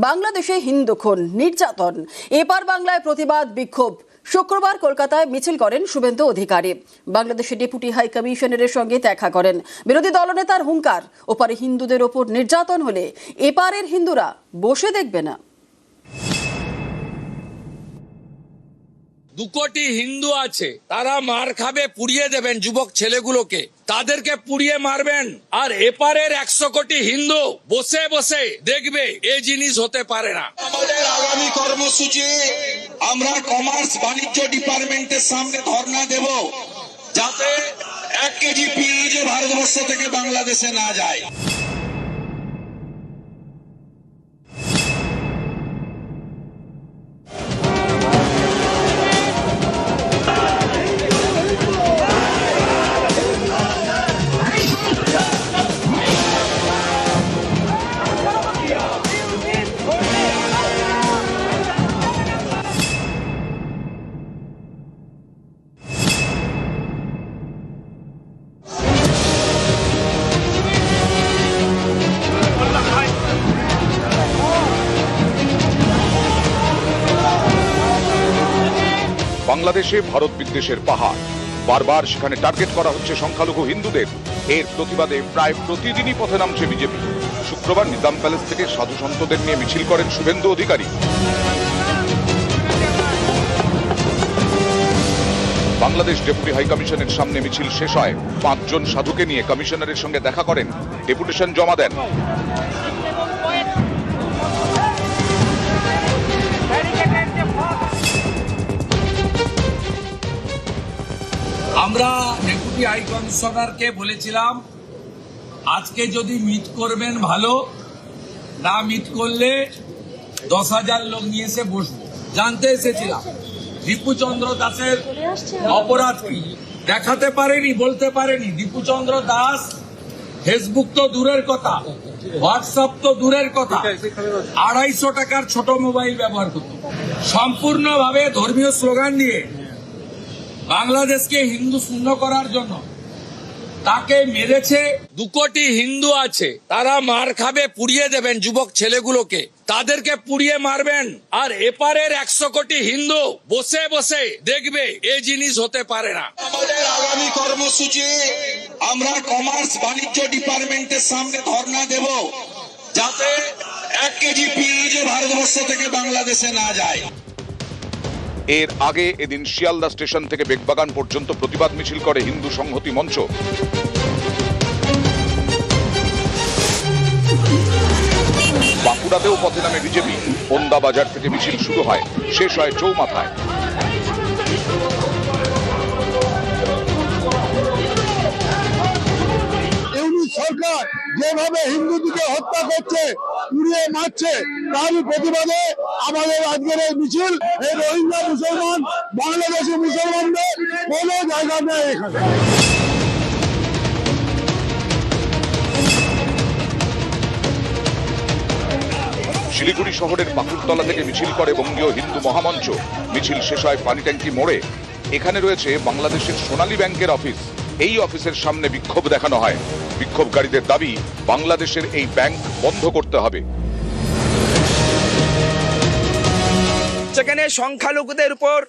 বাংলাদেশে হিন্দু খুন, নির্যাতন, এপার বাংলায় প্রতিবাদ, বিক্ষোভ। শুক্রবার কলকাতায় মিছিল করেন শুভেন্দু অধিকারী। বাংলাদেশের ডেপুটি হাই কমিশনারের সঙ্গে দেখা করেন। বিরোধী দলনেতার হুঙ্কার, ওপারে হিন্দুদের ওপর নির্যাতন হলে এপারের হিন্দুরা বসে দেখবে না। 2 কোটি হিন্দু আছে, তারা মার খাবে, পুড়িয়ে দেবেন যুবক ছেলেগুলোকে, তাদেরকে পুড়িয়ে মারবেন। আর এপারের 100 কোটি হিন্দু বসে বসে দেখবে, এই জিনিস হতে পারে না। আমাদের আগামী কর্মসূচি আমরা কমার্স বাণিজ্য ডিপার্টমেন্টের সামনে ধর্ণা দেব, যাতে 1 কেজি পেঁয়াজ ভারতবর্ষ থেকে বাংলাদেশে না যায়। বাংলাদেশে ভারত বিদ্বেষের পাহাড়, বারবার সেখানে টার্গেট করা হচ্ছে সংখ্যালঘু হিন্দুদের। এর প্রতিবাদে প্রায় প্রতিদিনই পথে নামছে বিজেপি। শুক্রবার নিজাম প্যালেস থেকে সাধু সন্তদের নিয়ে মিছিল করেন শুভেন্দু অধিকারী। বাংলাদেশ ডেপুটি হাই কমিশনের সামনে মিছিল শেষ হয়। 5 জন সাধুকে নিয়ে কমিশনারের সঙ্গে দেখা করেন, ডেপুটেশন জমা দেন। আমরা ডেপুটি হাই কমিশনারকে বলেছিলাম, আজকে যদি মিট করবেন ভালো, না মিট করলে 10,000 লোক নিয়ে এসে বসবো। জানতে এসেছিলাম দীপুচন্দ্র দাসের অপরাধ কি, দেখাতে পারেনি, বলতে পারেনি। দীপুচন্দ্র দাস ফেসবুক তো দূরের কথা, হোয়াটসঅ্যাপ তো দূরের কথা, 250 টাকার ছোট মোবাইল ব্যবহার করত, সম্পূর্ণভাবে ধর্মীয় স্লোগান দিয়ে বাংলাদেশকে হিন্দু শূন্য করার জন্য তাকে মেরেছে। 2 কোটি হিন্দু আছে, তারা মার খাবে, পুড়িয়ে দেবেন যুবক ছেলেগুলোকে, তাদেরকে পুড়িয়ে মারবেন। আর এপারের 100 কোটি হিন্দু বসে বসে দেখবে, এই জিনিস হতে পারে না। আমাদের আগামী কর্মসূচি আমরা কমার্স বাণিজ্য ডিপার্টমেন্টের সামনে ধর্ণা দেব, যাতে 1 কেজি পেঁয়াজ ভারতবর্ষ থেকে বাংলাদেশে না যায়। এর আগে এদিন শিয়ালদা স্টেশন থেকে বেগবাগান পর্যন্ত প্রতিবাদ মিছিল করে হিন্দু সংহতি মঞ্চ। বাঁকুড়াতেও পথে নামে বিজেপি। বন্দা বাজার থেকে মিছিল শুরু হয়, শেষ হয় চৌমাথায়। সরকার যেভাবে হিন্দুদেরকে হত্যা করছে, পুড়িয়ে মারছে, তারই প্রতিবাদে আমাদের আজকের এই মিছিল। এই রোহিঙ্গা মুসলমান, বাংলাদেশি মুসলমানদের কোনো জায়গা নেই এখানে। শিলিগুড়ি শহরের পাকুড়তলা থেকে মিছিল করে বঙ্গীয় হিন্দু মহামঞ্চ। মিছিল শেষ হয় পানি ট্যাঙ্কি মোড়ে। এখানে রয়েছে বাংলাদেশের সোনালী ব্যাংকের অফিস। এই অফিসের সামনে বিক্ষোভ দেখানো হয়। বিক্ষোভকারীদের দাবি, বাংলাদেশের এই ব্যাংক বন্ধ করতে হবে। সেখানে সংখ্যালঘুদের উপর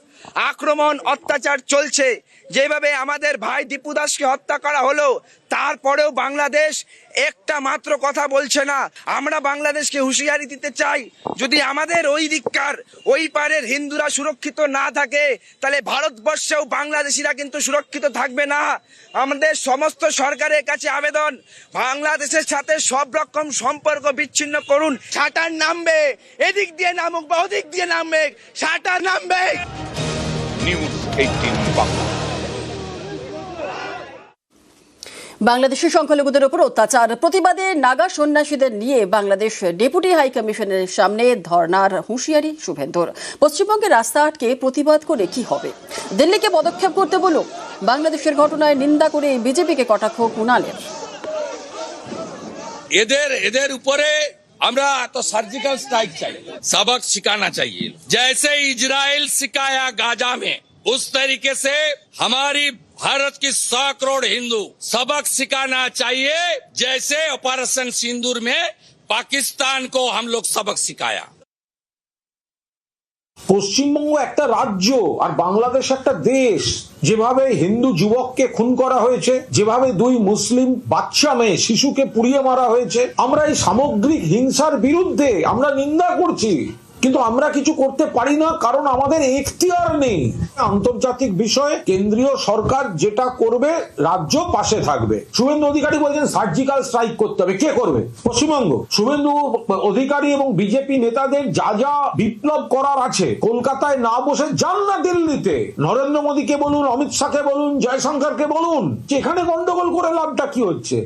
আক্রমণ, অত্যাচার চলছে। যেভাবে আমাদের ভাই দীপু দাসকে হত্যা করা হলো, তারপরেও বাংলাদেশ একটা মাত্র কথা বলছে না। আমরা বাংলাদেশকে হুঁশিয়ারি দিতে চাই, যদি আমাদের ওই দিককার, ওই পারের হিন্দুরা সুরক্ষিত না থাকে, তাহলে ভারতবর্ষেও বাংলাদেশিরা কিন্তু সুরক্ষিত থাকবে না। আমাদের সমস্ত সরকারের কাছে আবেদন, বাংলাদেশের সাথে সব রকম সম্পর্ক বিচ্ছিন্ন করুন। শাটার নামবে, এদিক দিয়ে নামুক বা ওদিক দিয়ে নামবে, শাটার নামবে। নিউজ 18 বাংলা। বাংলাদেশের সংখ্যালঘুদের উপর অত্যাচার প্রতিবাদে নাগা সন্ন্যাসীদের নিয়ে বাংলাদেশ ডেপুটি হাই কমিশনের সামনে ধর্নার হুঁশিয়ারি শুভেন্দুর। পশ্চিমবঙ্গের রাস্তা আটকে প্রতিবাদ করে কি হবে? দিল্লিকে পদক্ষেপ করতে বলুন। বাংলাদেশের ঘটনায় নিন্দা করে বিজেপিকে কটাক্ষ কুণালের। এদের উপরে আমরা তো সার্জিক্যাল स्ट्राइक चाहिए, सबक सिखाना चाहिए। जैसे इजराइल सिखाया गाजा में, उस तरीके से हमारी भारत की 100 करोड़ हिंदू सबक सिखाना चाहिए, जैसे ऑपरेशन सिंदूर में पाकिस्तान को हम लोग सबक सिखाया। পশ্চিমবঙ্গ একটা রাজ্য আর বাংলাদেশ একটা দেশ। যেভাবে হিন্দু যুবককে খুন করা হয়েছে, যেভাবে দুই মুসলিম বাচ্চা মেয়ে শিশুকে পুড়িয়ে মারা হয়েছে, আমরা এই সামগ্রিক হিংসার বিরুদ্ধে আমরা নিন্দা করছি, কিন্তু আমরা কিছু করতে পারি না, কারণ আমাদের এখতিয়ার নেই। আন্তর্জাতিক বিষয়ে কেন্দ্রীয় সরকার যেটা করবে রাজ্য পাশে থাকবে। শুভেন্দু অধিকারী বলছেন সার্জিক্যাল স্ট্রাইক করতে হবে, কে করবে? পশ্চিমবঙ্গ। শুভেন্দু অধিকারী এবং বিজেপি নেতাদের যা যা বিপ্লব করার আছে, কলকাতায় না বসে যান না দিল্লিতে। নরেন্দ্র মোদীকে বলুন, অমিত শাহকে বলুন, জয়শঙ্করকে বলুন, যে এখানে গন্ডগোল করে লাভটা কি হচ্ছে।